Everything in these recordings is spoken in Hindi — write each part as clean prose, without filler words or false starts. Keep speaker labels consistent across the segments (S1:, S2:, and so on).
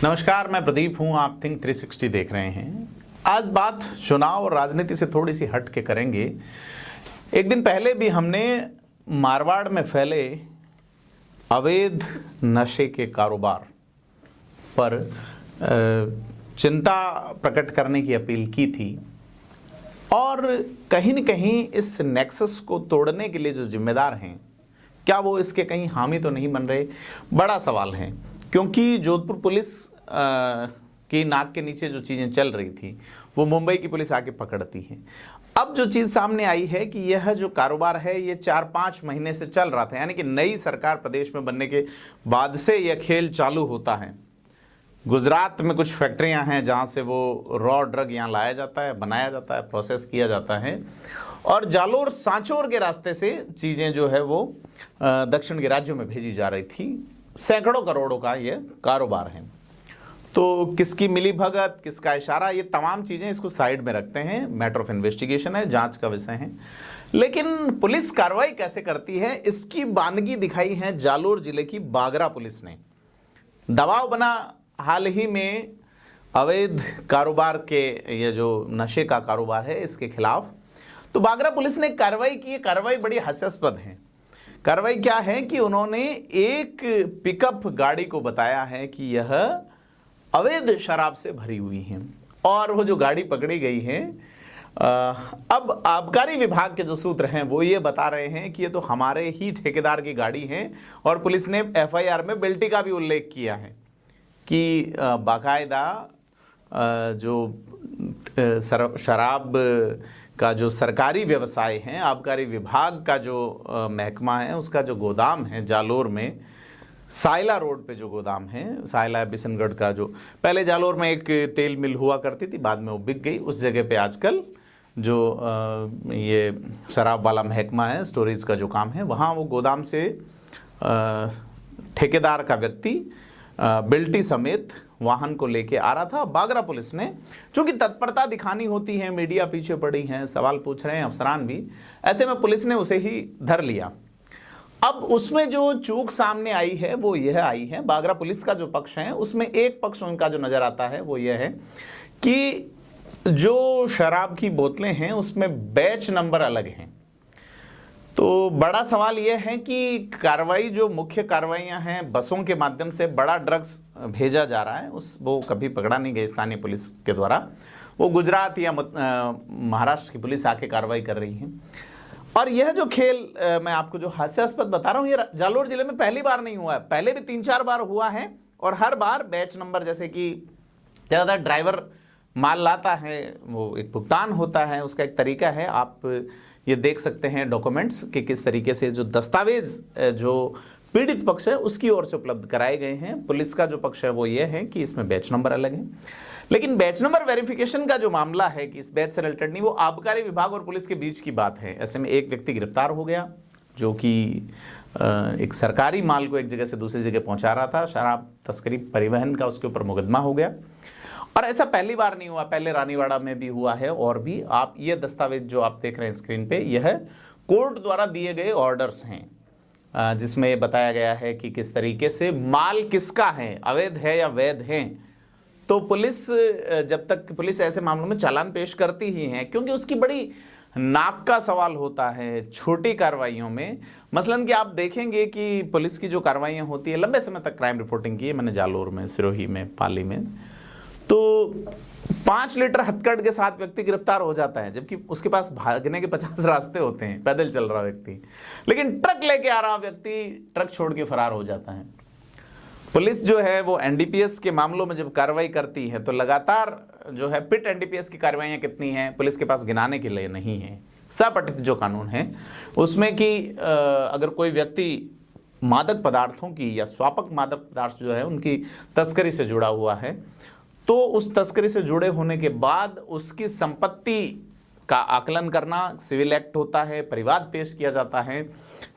S1: नमस्कार, मैं प्रदीप हूं। आप थिंक 360 देख रहे हैं। आज बात चुनाव और राजनीति से थोड़ी सी हट के करेंगे। एक दिन पहले भी हमने मारवाड़ में फैले अवैध नशे के कारोबार पर चिंता प्रकट करने की अपील की थी और कहीं न कहीं इस नेक्सस को तोड़ने के लिए जो जिम्मेदार हैं, क्या वो इसके कहीं हामी तो नहीं बन रहे? बड़ा सवाल है, क्योंकि जोधपुर पुलिस की नाक के नीचे जो चीज़ें चल रही थी वो मुंबई की पुलिस आके पकड़ती है। अब जो चीज़ सामने आई है कि यह जो कारोबार है ये 4-5 महीने से चल रहा था, यानी कि नई सरकार प्रदेश में बनने के बाद से यह खेल चालू होता है। गुजरात में कुछ फैक्ट्रियां हैं जहां से वो रॉ ड्रग यहाँ लाया जाता है, बनाया जाता है, प्रोसेस किया जाता है, और जालोर सांचौर के रास्ते से चीज़ें जो है वो दक्षिण के राज्यों में भेजी जा रही थी। सैकड़ों करोड़ों का ये कारोबार है। तो किसकी मिली भगत, किसका इशारा, ये तमाम चीज़ें इसको साइड में रखते हैं। मैटर ऑफ इन्वेस्टिगेशन है, जांच का विषय है। लेकिन पुलिस कार्रवाई कैसे करती है, इसकी बानगी दिखाई है जालोर जिले की बागरा पुलिस ने। दबाव बना हाल ही में अवैध कारोबार के, ये जो नशे का कारोबार है, इसके खिलाफ तो बागरा पुलिस ने कार्रवाई की। कार्रवाई बड़ी हास्यास्पद है। कार्रवाई क्या है कि उन्होंने एक पिकअप गाड़ी को बताया है कि यह अवैध शराब से भरी हुई है, और वो जो गाड़ी पकड़ी गई है, अब आबकारी विभाग के जो सूत्र हैं वो ये बता रहे हैं कि ये तो हमारे ही ठेकेदार की गाड़ी है, और पुलिस ने एफआईआर में बिल्टी का भी उल्लेख किया है कि बाकायदा जो शराब का जो सरकारी व्यवसाय है, आबकारी विभाग का जो महकमा है, उसका जो गोदाम है जालोर में, सायला रोड पे जो गोदाम है, सायला बिशनगढ़ का, जो पहले जालोर में एक तेल मिल हुआ करती थी, बाद में वो बिक गई, उस जगह पे आजकल जो ये शराब वाला महकमा है, स्टोरेज का जो काम है, वहाँ वो गोदाम से ठेकेदार का व्यक्ति बिल्टी समेत वाहन को लेके आ रहा था। बागरा पुलिस ने चूंकि तत्परता दिखानी होती है, मीडिया पीछे पड़ी है, सवाल पूछ रहे हैं अफसरान भी, ऐसे में पुलिस ने उसे ही धर लिया। अब उसमें जो चूक सामने आई है वो यह आई है, बागरा पुलिस का जो पक्ष है उसमें एक पक्ष उनका जो नजर आता है वो यह है कि जो शराब की बोतलें हैं उसमें बैच नंबर अलग हैं। तो बड़ा सवाल यह है कि कार्रवाई, जो मुख्य कार्रवाइयां हैं, बसों के माध्यम से बड़ा ड्रग्स भेजा जा रहा है, वो कभी पकड़ा नहीं गया स्थानीय पुलिस के द्वारा। वो गुजरात या महाराष्ट्र की पुलिस आके कार्रवाई कर रही है। और यह जो खेल मैं आपको जो हास्यास्पद बता रहा हूँ, ये जालोर जिले में पहली बार नहीं हुआ है, पहले भी 3-4 बार हुआ है, और हर बार बैच नंबर, जैसे कि ज़्यादातर ड्राइवर माल लाता है, वो एक भुगतान होता है, उसका एक तरीका है। आप ये देख सकते हैं डॉक्यूमेंट्स कि किस तरीके से जो दस्तावेज जो पीड़ित पक्ष है उसकी ओर से उपलब्ध कराए गए हैं। पुलिस का जो पक्ष है वो ये है कि इसमें बैच नंबर अलग है, लेकिन बैच नंबर वेरिफिकेशन का जो मामला है कि इस बैच से रिलेटेड नहीं, वो आबकारी विभाग और पुलिस के बीच की बात है। ऐसे में एक व्यक्ति गिरफ्तार हो गया जो कि एक सरकारी माल को एक जगह से दूसरी जगह पहुंचा रहा था, शराब तस्करी परिवहन का उसके ऊपर मुकदमा हो गया। और ऐसा पहली बार नहीं हुआ, पहले रानीवाड़ा में भी हुआ है। और भी आप ये दस्तावेज जो आप देख रहे हैं स्क्रीन पे, यह कोर्ट द्वारा दिए गए ऑर्डर्स हैं, जिसमें ये बताया गया है कि किस तरीके से माल किसका है, अवैध है या वैध है। तो पुलिस, जब तक पुलिस ऐसे मामलों में चालान पेश करती ही है, क्योंकि उसकी बड़ी नाक का सवाल होता है छोटी कार्रवाइयों में। मसलन कि आप देखेंगे कि पुलिस की जो कार्रवाइयाँ होती है, लंबे समय तक क्राइम रिपोर्टिंग की है मैंने जालोर में, सिरोही में, पाली में, तो 5 लीटर हथकड़ के साथ व्यक्ति गिरफ्तार हो जाता है, जबकि उसके पास भागने के 50 रास्ते होते हैं, पैदल चल रहा व्यक्ति, लेकिन ट्रक लेके आ रहा व्यक्ति ट्रक छोड़ के फरार हो जाता है। पुलिस जो है वो एनडीपीएस के मामलों में जब कार्रवाई करती है तो लगातार जो है पिट एनडीपीएस की कार्रवाइयाँ कितनी हैं पुलिस के पास गिनाने के लिए नहीं है। सपठित जो कानून है उसमें कि अगर कोई व्यक्ति मादक पदार्थों की या स्वापक मादक पदार्थ जो है उनकी तस्करी से जुड़ा हुआ है, तो उस तस्करी से जुड़े होने के बाद उसकी संपत्ति का आकलन करना, सिविल एक्ट होता है, परिवाद पेश किया जाता है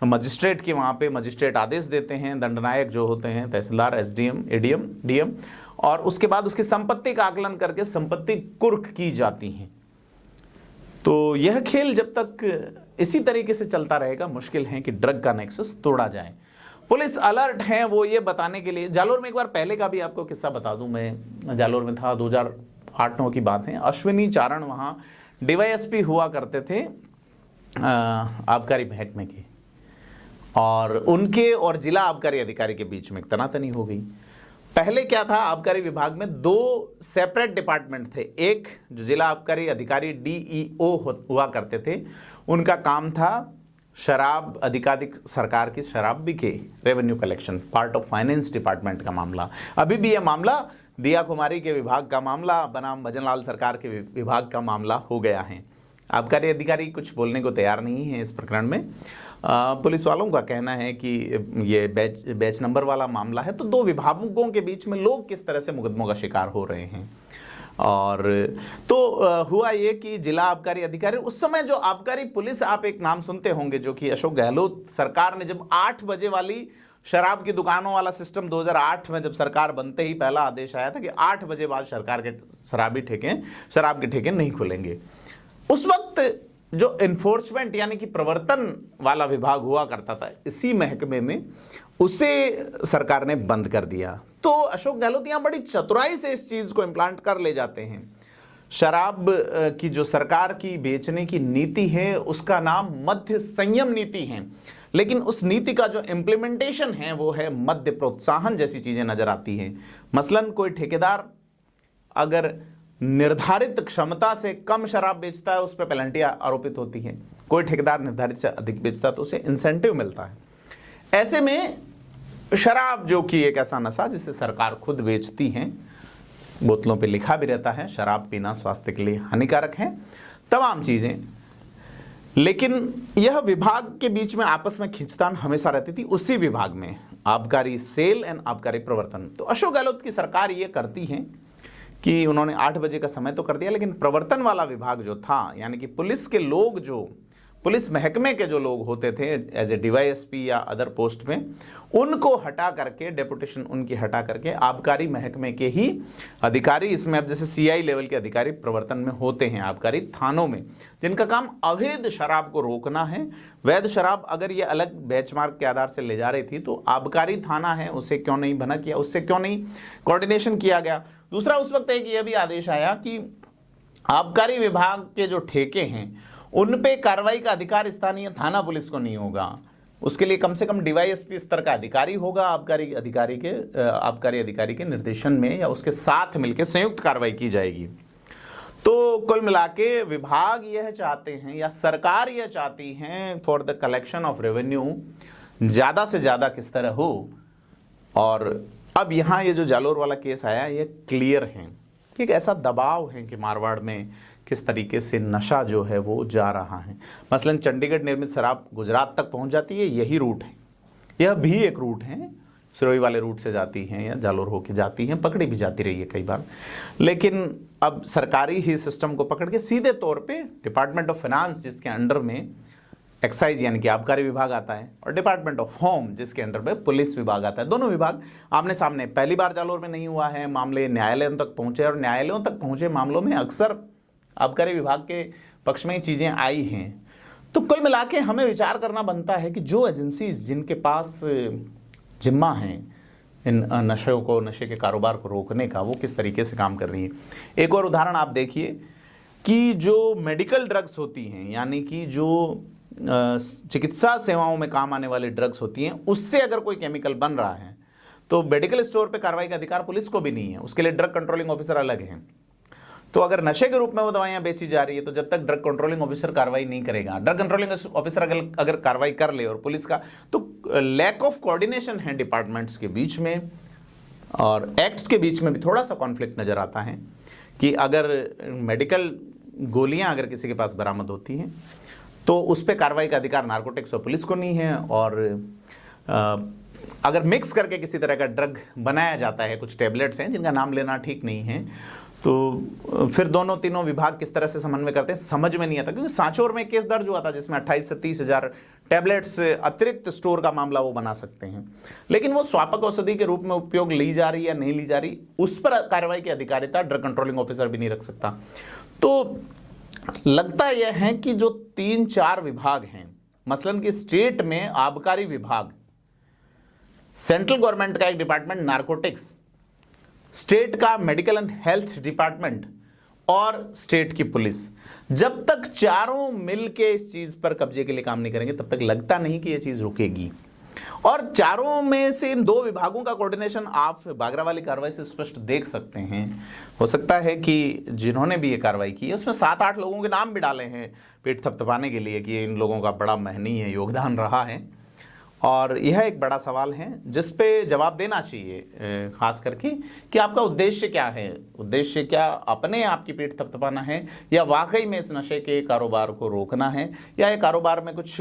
S1: मजिस्ट्रेट के, वहाँ पे मजिस्ट्रेट आदेश देते हैं, दंडनायक जो होते हैं तहसीलदार, एसडीएम, एडीएम, डीएम, और उसके बाद उसकी संपत्ति का आकलन करके संपत्ति कुर्क की जाती है। तो यह खेल जब तक इसी तरीके से चलता रहेगा, मुश्किल है कि ड्रग का नेक्सस तोड़ा जाए। पुलिस अलर्ट है वो ये बताने के लिए। जालोर में एक बार पहले का भी आपको किस्सा बता दूं, मैं जालोर में था, 2008-9 की बात है। अश्विनी चारण वहाँ डीवाईएसपी हुआ करते थे आबकारी महकमे के, और उनके और जिला आबकारी अधिकारी के बीच में तनातनी हो गई। पहले क्या था, आबकारी विभाग में 2 सेपरेट डिपार्टमेंट थे। एक जो जिला आबकारी अधिकारी डीईओ हुआ करते थे, उनका काम था शराब, अधिकाधिक सरकार की शराब बिके, revenue collection, part of finance department का मामला। अभी भी यह मामला दिया कुमारी के विभाग का मामला बनाम भजनलाल सरकार के विभाग का मामला हो गया है। आबकारी अधिकारी कुछ बोलने को तैयार नहीं है इस प्रकरण में। पुलिस वालों का कहना है कि ये बैच नंबर वाला मामला है, तो 2 विभागों के बीच में लोग किस तरह से मुकदमों का शिकार हो रहे हैं। और तो हुआ ये कि जिला आबकारी अधिकारी उस समय जो आबकारी पुलिस, आप एक नाम सुनते होंगे जो कि अशोक गहलोत सरकार ने जब 8 बजे वाली शराब की दुकानों वाला सिस्टम 2008 में जब सरकार बनते ही पहला आदेश आया था कि 8 बजे बाद सरकार के शराब के ठेके नहीं खुलेंगे। उस वक्त जो इन्फोर्समेंट यानी कि प्रवर्तन वाला विभाग हुआ करता था इसी महकमे में, उसे सरकार ने बंद कर दिया। तो अशोक गहलोत यहाँ बड़ी चतुराई से इस चीज को इम्प्लांट कर ले जाते हैं। शराब की जो सरकार की बेचने की नीति है उसका नाम मद्य संयम नीति है, लेकिन उस नीति का जो इम्प्लीमेंटेशन है वो है मद्य प्रोत्साहन जैसी चीजें नजर आती हैं। मसलन कोई ठेकेदार अगर निर्धारित क्षमता से कम शराब बेचता है उस पर पेनल्टियां आरोपित होती हैं। कोई ठेकेदार निर्धारित से अधिक बेचता है तो उसे इंसेंटिव मिलता है। ऐसे में शराब जो कि एक ऐसा नशा जिसे सरकार खुद बेचती है, बोतलों पे लिखा भी रहता है शराब पीना स्वास्थ्य के लिए हानिकारक है, तमाम चीजें, लेकिन यह विभाग के बीच में आपस में खींचतान हमेशा रहती थी। उसी विभाग में आबकारी सेल एंड आबकारी प्रवर्तन, तो अशोक गहलोत की सरकार ये करती है कि उन्होंने 8 बजे का समय तो कर दिया, लेकिन प्रवर्तन वाला विभाग जो था, यानी कि पुलिस के लोग, जो पुलिस महकमे के जो लोग होते थे एज ए डीवाईएसपी या अदर पोस्ट में, उनको हटा करके, डेपुटेशन उनकी हटा करके आबकारी महकमे के ही अधिकारी, इसमें अब जैसे सीआई लेवल के अधिकारी प्रवर्तन में होते हैं आबकारी थानों में, जिनका काम अवैध शराब को रोकना है। वैध शराब अगर ये अलग बेंचमार्क के आधार से ले जा रही थी तो आबकारी थाना है, उसे क्यों नहीं बना किया, उससे क्यों नहीं कोऑर्डिनेशन किया गया। दूसरा, उस वक्त एक ये भी आदेश आया कि आबकारी विभाग के जो ठेके हैं उन पे कार्रवाई का अधिकार स्थानीय थाना पुलिस को नहीं होगा, उसके लिए कम से कम डीवाईएसपी स्तर का अधिकारी होगा। आबकारी अधिकारी के निर्देशन में या उसके साथ मिलकर संयुक्त कार्रवाई की जाएगी। तो कुल मिला के विभाग यह चाहते हैं या सरकार यह चाहती है for the collection of revenue ज़्यादा से ज़्यादा किस तरह हो। और अब यहाँ ये जो जालोर वाला केस आया ये क्लियर है कि एक ऐसा दबाव है कि मारवाड़ में किस तरीके से नशा जो है वो जा रहा है। मसलन चंडीगढ़ निर्मित शराब गुजरात तक पहुंच जाती है, यही रूट है, यह भी एक रूट है, सिरोही वाले रूट से जाती हैं या जालोर होके जाती हैं, पकड़ी भी जाती रही है कई बार। लेकिन अब सरकारी ही सिस्टम को पकड़ के सीधे तौर पे डिपार्टमेंट ऑफ फाइनेंस जिसके अंडर में एक्साइज यानी कि आबकारी विभाग आता है, और डिपार्टमेंट ऑफ होम जिसके अंडर में पुलिस विभाग आता है, दोनों विभाग आमने सामने। पहली बार जालोर में नहीं हुआ है, मामले न्यायालयों तक पहुंचे, और न्यायालयों तक पहुंचे मामलों में अक्सर आबकारी विभाग के पक्ष में ही चीज़ें आई हैं। तो कुल मिला के हमें विचार करना बनता है कि जो एजेंसीज जिनके पास जिम्मा है इन नशों को, नशे के कारोबार को रोकने का, वो किस तरीके से काम कर रही है। एक और उदाहरण आप देखिए कि जो मेडिकल ड्रग्स होती हैं, यानी कि जो चिकित्सा सेवाओं में काम आने वाली ड्रग्स होती हैं, उससे अगर कोई केमिकल बन रहा है तो मेडिकल स्टोर पे कार्रवाई का अधिकार पुलिस को भी नहीं है, उसके लिए ड्रग कंट्रोलिंग ऑफिसर अलग हैं। तो अगर नशे के रूप में वो दवाइयां बेची जा रही है तो जब तक ड्रग कंट्रोलिंग ऑफिसर कार्रवाई नहीं करेगा, ड्रग कंट्रोलिंग ऑफिसर अगर कार्रवाई कर ले और पुलिस का, तो लैक ऑफ कोऑर्डिनेशन है डिपार्टमेंट्स के बीच में, और एक्ट्स के बीच में भी थोड़ा सा कॉन्फ्लिक्ट नजर आता है कि अगर मेडिकल गोलियां अगर किसी के पास बरामद होती हैं तो उस पर कार्रवाई का अधिकार नार्कोटिक्स और पुलिस को नहीं है, और अगर मिक्स करके किसी तरह का ड्रग बनाया जाता है, कुछ टैबलेट्स हैं जिनका नाम लेना ठीक नहीं है, तो फिर दोनों तीनों विभाग किस तरह से समन्वय करते हैं समझ में नहीं आता। क्योंकि सांचौर में केस दर्ज हुआ था जिसमें 28 से 30 हज़ार टैबलेट्स अतिरिक्त स्टोर का मामला वो बना सकते हैं, लेकिन वो स्वापक औषधि के रूप में उपयोग ली जा रही या नहीं ली जा रही, उस पर कार्रवाई की अधिकारिता ड्रग कंट्रोलिंग ऑफिसर भी नहीं रख सकता। तो लगता यह है कि जो 3-4 विभाग हैं, मसलन कि स्टेट में आबकारी विभाग सेंट्रल गवर्नमेंट का एक डिपार्टमेंट नारकोटिक्स, स्टेट का मेडिकल एंड हेल्थ डिपार्टमेंट और स्टेट की पुलिस, जब तक चारों मिलके इस चीज पर कब्जे के लिए काम नहीं करेंगे तब तक लगता नहीं कि यह चीज रुकेगी। और चारों में से इन दो विभागों का कोऑर्डिनेशन आप बागरा वाली कार्रवाई से स्पष्ट देख सकते हैं। हो सकता है कि जिन्होंने भी ये कार्रवाई की है उसमें 7-8 लोगों के नाम भी डाले हैं पीठ थपथपाने के लिए कि इन लोगों का बड़ा महनीय योगदान रहा है। और यह एक बड़ा सवाल है जिस पे जवाब देना चाहिए, खास करके कि आपका उद्देश्य क्या है। उद्देश्य क्या अपने आप की पीठ थपथपाना है या वाकई में इस नशे के कारोबार को रोकना है, या ये कारोबार में कुछ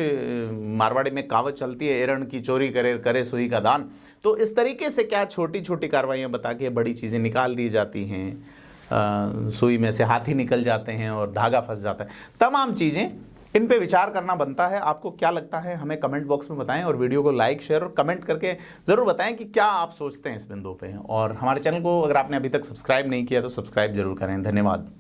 S1: मारवाड़ी में कहावत चलती है, एरण की चोरी करे करे सुई का दान। तो इस तरीके से क्या छोटी छोटी कार्रवाइयाँ बता के बड़ी चीज़ें निकाल दी जाती हैं, सुई में से हाथ ही निकल जाते हैं और धागा फंस जाता है। तमाम चीज़ें, इन पे विचार करना बनता है। आपको क्या लगता है हमें कमेंट बॉक्स में बताएं और वीडियो को लाइक, शेयर और कमेंट करके ज़रूर बताएं कि क्या आप सोचते हैं इस बिंदु पे। और हमारे चैनल को अगर आपने अभी तक सब्सक्राइब नहीं किया तो सब्सक्राइब जरूर करें। धन्यवाद।